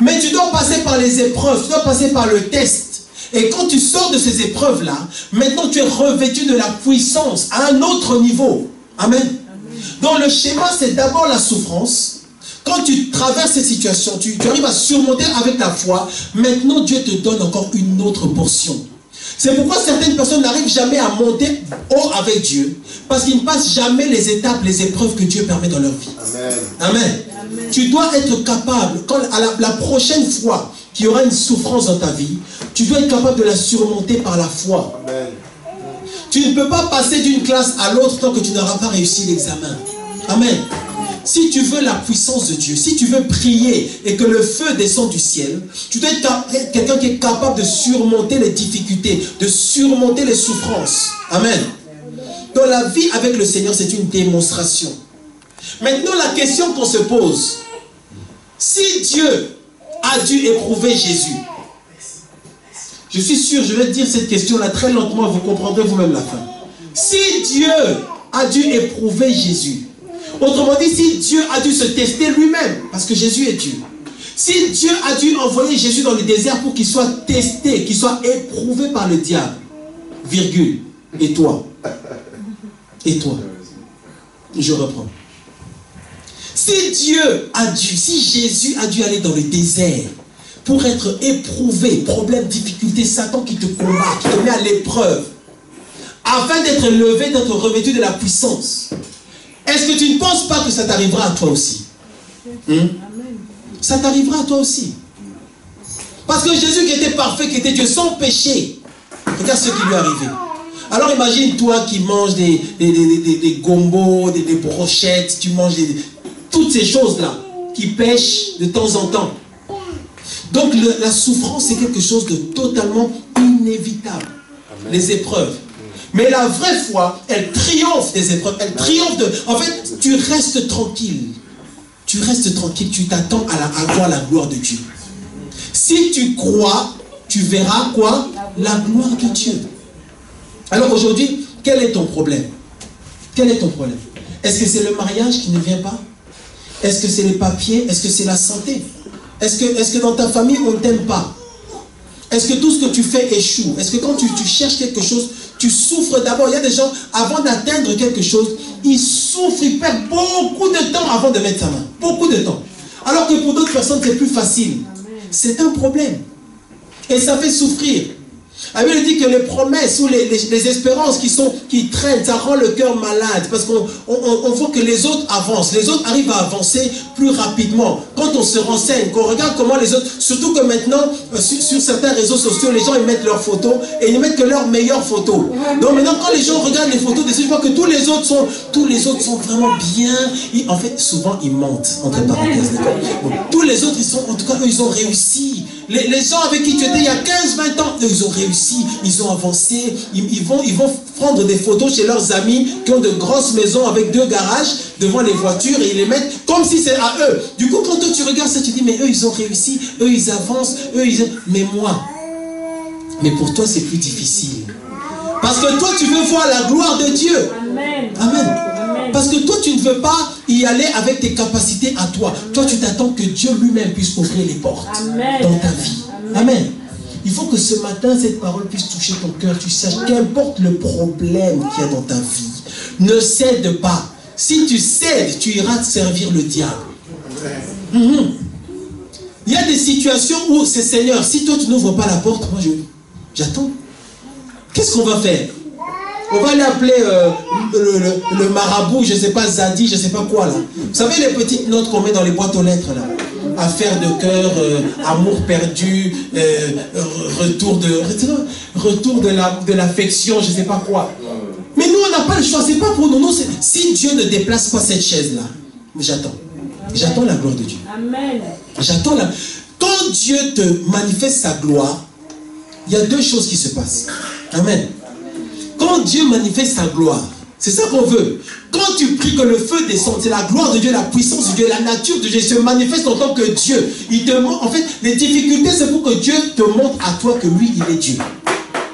Mais tu dois passer par les épreuves, tu dois passer par le test. Et quand tu sors de ces épreuves-là, maintenant tu es revêtu de la puissance à un autre niveau. Amen. Donc le schéma, c'est d'abord la souffrance. Quand tu traverses ces situations, tu arrives à surmonter avec la foi. Maintenant, Dieu te donne encore une autre portion. C'est pourquoi certaines personnes n'arrivent jamais à monter haut avec Dieu. Parce qu'ils ne passent jamais les étapes, les épreuves que Dieu permet dans leur vie. Amen. Amen. Amen. Tu dois être capable, quand la prochaine fois qu'il y aura une souffrance dans ta vie, tu dois être capable de la surmonter par la foi. Amen. Tu ne peux pas passer d'une classe à l'autre tant que tu n'auras pas réussi l'examen. Amen. Si tu veux la puissance de Dieu, si tu veux prier et que le feu descend du ciel, tu dois être quelqu'un qui est capable de surmonter les difficultés, de surmonter les souffrances. Amen. Donc la vie avec le Seigneur, c'est une démonstration. Maintenant, la question qu'on se pose, si Dieu a dû éprouver Jésus, je suis sûr, je vais dire cette question-là très lentement, vous comprendrez vous-même la fin. Si Dieu a dû éprouver Jésus, autrement dit, si Dieu a dû se tester lui-même, parce que Jésus est Dieu. Si Dieu a dû envoyer Jésus dans le désert pour qu'il soit testé, qu'il soit éprouvé par le diable, virgule, et toi? Et toi? Je reprends. Si Dieu a dû, si Jésus a dû aller dans le désert pour être éprouvé, problème, difficulté, Satan qui te combat, qui te met à l'épreuve, afin d'être levé, d'être revêtu de la puissance, est-ce que tu ne penses pas que ça t'arrivera à toi aussi? Ça t'arrivera à toi aussi. Parce que Jésus qui était parfait, qui était Dieu sans péché, regarde ce qui lui est arrivé. Alors imagine toi qui manges des gombos, des brochettes, tu manges toutes ces choses-là qui pêchent de temps en temps. Donc la souffrance, c'est quelque chose de totalement inévitable. Amen. Les épreuves. Mais la vraie foi, elle triomphe des épreuves. Elle triomphe de... En fait, tu restes tranquille. Tu restes tranquille. Tu t'attends à voir la gloire de Dieu. Si tu crois, tu verras quoi? La gloire de Dieu. Alors aujourd'hui, quel est ton problème? Quel est ton problème? Est-ce que c'est le mariage qui ne vient pas? Est-ce que c'est les papiers? Est-ce que c'est la santé? Est-ce que dans ta famille, on ne t'aime pas? Est-ce que tout ce que tu fais échoue? Est-ce que quand tu cherches quelque chose, tu souffres d'abord? Il y a des gens, avant d'atteindre quelque chose, ils souffrent, ils perdent beaucoup de temps avant de mettre sa main. Beaucoup de temps. Alors que pour d'autres personnes, c'est plus facile. C'est un problème. Et ça fait souffrir. La Bible dit que les promesses ou les espérances qui traînent, ça rend le cœur malade. Parce qu'on voit que les autres avancent. Les autres arrivent à avancer plus rapidement. Quand on se renseigne, qu'on regarde comment les autres... Surtout que maintenant, sur certains réseaux sociaux, les gens ils mettent leurs photos et ils mettent que leurs meilleures photos. Donc maintenant, quand les gens regardent les photos, ils voient que tous les autres sont vraiment bien. En fait, souvent, ils mentent, entre parenthèses. Bon, tous les autres, en tout cas, eux, ils ont réussi. Les gens avec qui tu étais il y a 15-20 ans, eux, ils ont réussi, ils ont avancé, ils vont prendre des photos chez leurs amis qui ont de grosses maisons avec 2 garages devant les voitures et ils les mettent comme si c'est à eux. Du coup, quand toi tu regardes ça, tu dis, mais eux, ils ont réussi, eux, ils avancent, eux, ils... Mais moi, mais pour toi, c'est plus difficile. Parce que toi, tu veux voir la gloire de Dieu. Amen. Amen. Parce que toi, tu ne veux pas y aller avec tes capacités à toi. Toi, tu t'attends que Dieu lui-même puisse ouvrir les portes. Amen. Dans ta vie. Amen. Il faut que ce matin, cette parole puisse toucher ton cœur. Tu saches qu'importe le problème qu'il y a dans ta vie, ne cède pas. Si tu cèdes, tu iras te servir le diable. Il y a des situations où c'est Seigneur, si toi tu n'ouvres pas la porte, moi j'attends. Qu'est-ce qu'on va faire? On va l'appeler le marabout, je ne sais pas, Zadi, je ne sais pas quoi là. Vous savez les petites notes qu'on met dans les boîtes aux lettres là? Affaire de cœur, amour perdu, retour de l'affection, je ne sais pas quoi. Mais nous on n'a pas le choix, c'est pas pour nous. Si Dieu ne déplace pas cette chaise là, j'attends. J'attends la gloire de Dieu. Amen. J'attends la... Quand Dieu te manifeste sa gloire, il y a 2 choses qui se passent. Amen. Quand Dieu manifeste sa gloire, C'est ça qu'on veut. Quand tu pries que le feu descende, c'est la gloire de Dieu, la puissance de Dieu, la nature de Dieu se manifeste en tant que Dieu. Il te montre, en fait, les difficultés, c'est pour que Dieu te montre à toi que lui, il est Dieu.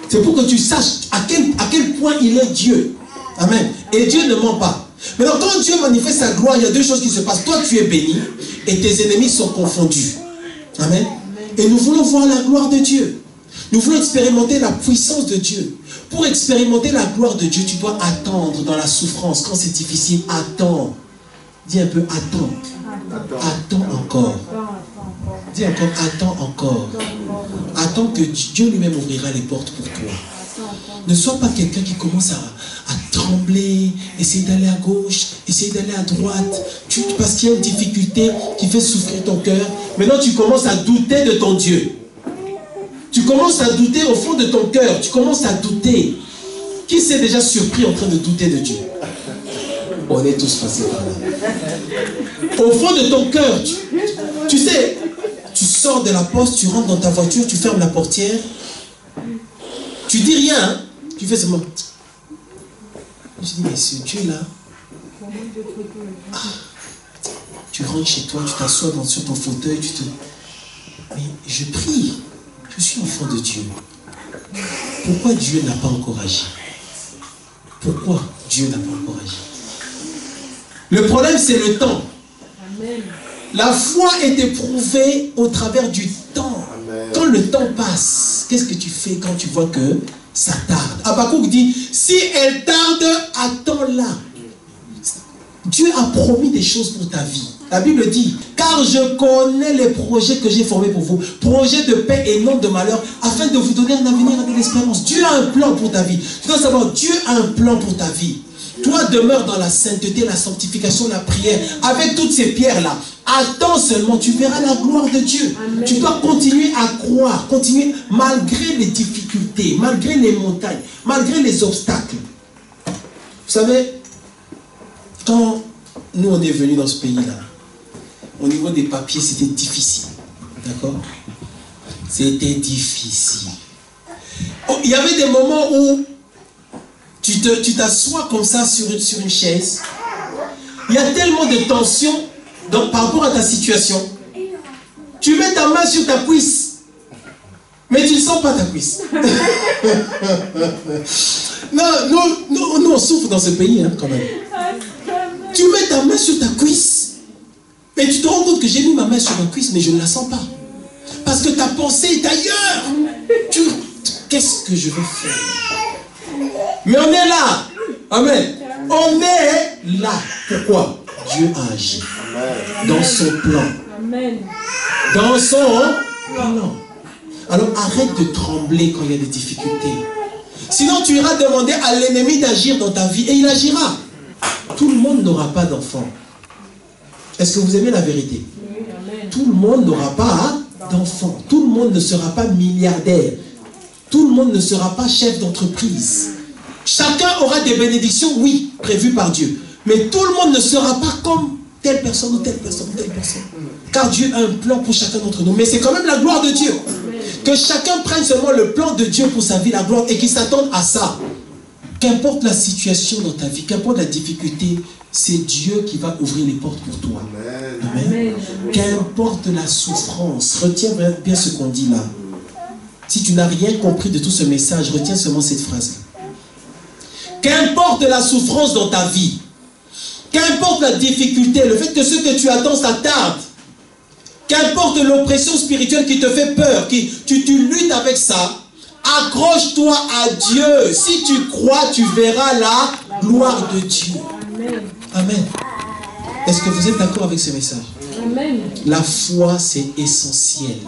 C'est pour que tu saches à quel point il est Dieu. Amen. Et Dieu ne ment pas. Maintenant, quand Dieu manifeste sa gloire, il y a deux choses qui se passent. Toi, tu es béni et tes ennemis sont confondus. Amen. Et nous voulons voir la gloire de Dieu. Nous voulons expérimenter la puissance de Dieu. Pour expérimenter la gloire de Dieu, tu dois attendre dans la souffrance. Quand c'est difficile, attends. Dis un peu, attends. Attends encore. Dis encore, attends encore. Attends que Dieu lui-même ouvrira les portes pour toi. Ne sois pas quelqu'un qui commence à trembler, essayer d'aller à gauche, essayer d'aller à droite, parce qu'il y a une difficulté qui fait souffrir ton cœur. Maintenant, tu commences à douter de ton Dieu. Tu commences à douter au fond de ton cœur. Tu commences à douter. Qui s'est déjà surpris en train de douter de Dieu? On est tous passés par là. Au fond de ton cœur, tu sais, tu sors de la poste, tu rentres dans ta voiture, tu fermes la portière. Tu dis rien, hein? Tu fais seulement. Je dis, mais ce Dieu-là, tu rentres chez toi, tu t'assois sur ton fauteuil, mais je prie, je suis enfant de Dieu. Pourquoi Dieu n'a pas encore agi? Pourquoi Dieu n'a pas encore agi? Le problème, c'est le temps. Amen. La foi est éprouvée au travers du temps. Amen. Quand le temps passe, qu'est-ce que tu fais quand tu vois que ça tarde? Habakkuk dit, si elle tarde, attends-la. Dieu a promis des choses pour ta vie. La Bible dit, car je connais les projets que j'ai formés pour vous, projets de paix et non de malheur, afin de vous donner un avenir et de l'espérance. Dieu a un plan pour ta vie. Tu dois savoir, Dieu a un plan pour ta vie. Toi, demeure dans la sainteté, la sanctification, la prière, avec toutes ces pierres-là. Attends seulement, tu verras la gloire de Dieu. Amen. Tu dois continuer à croire, continuer malgré les difficultés, malgré les montagnes, malgré les obstacles. Vous savez, quand nous on est venus dans ce pays-là, au niveau des papiers, c'était difficile. D'accord? C'était difficile. Oh, il y avait des moments où tu t'assois comme ça sur une chaise. Il y a tellement de tension par rapport à ta situation. Tu mets ta main sur ta cuisse, mais tu ne sens pas ta cuisse. Non, nous on souffre dans ce pays, hein, quand même. Tu mets ta main sur ta cuisse, mais tu te rends compte que j'ai mis ma main sur ma cuisse, mais je ne la sens pas. Parce que ta pensée est ailleurs. Qu'est-ce que je vais faire? Mais on est là. Amen. On est là. Pourquoi? Dieu a agi. Dans son plan. Dans son plan. Alors arrête de trembler quand il y a des difficultés. Sinon tu iras demander à l'ennemi d'agir dans ta vie et il agira. Tout le monde n'aura pas d'enfant. Est-ce que vous aimez la vérité? Tout le monde n'aura pas d'enfant. Tout le monde ne sera pas milliardaire. Tout le monde ne sera pas chef d'entreprise. Chacun aura des bénédictions, oui, prévues par Dieu. Mais tout le monde ne sera pas comme telle personne ou telle personne ou telle personne. Car Dieu a un plan pour chacun d'entre nous. Mais c'est quand même la gloire de Dieu. Que chacun prenne seulement le plan de Dieu pour sa vie, la gloire, et qu'il s'attende à ça. Qu'importe la situation dans ta vie, qu'importe la difficulté, c'est Dieu qui va ouvrir les portes pour toi. Amen. Amen. Qu'importe la souffrance, retiens bien ce qu'on dit là. Si tu n'as rien compris de tout ce message, retiens seulement cette phrase. Qu'importe la souffrance dans ta vie, qu'importe la difficulté, le fait que ce que tu attends, ça tarde. Qu'importe l'oppression spirituelle qui te fait peur, tu luttes avec ça, accroche-toi à Dieu. Si tu crois, tu verras la gloire de Dieu. Amen. Amen. Est-ce que vous êtes d'accord avec ce message? Amen. La foi, c'est essentiel.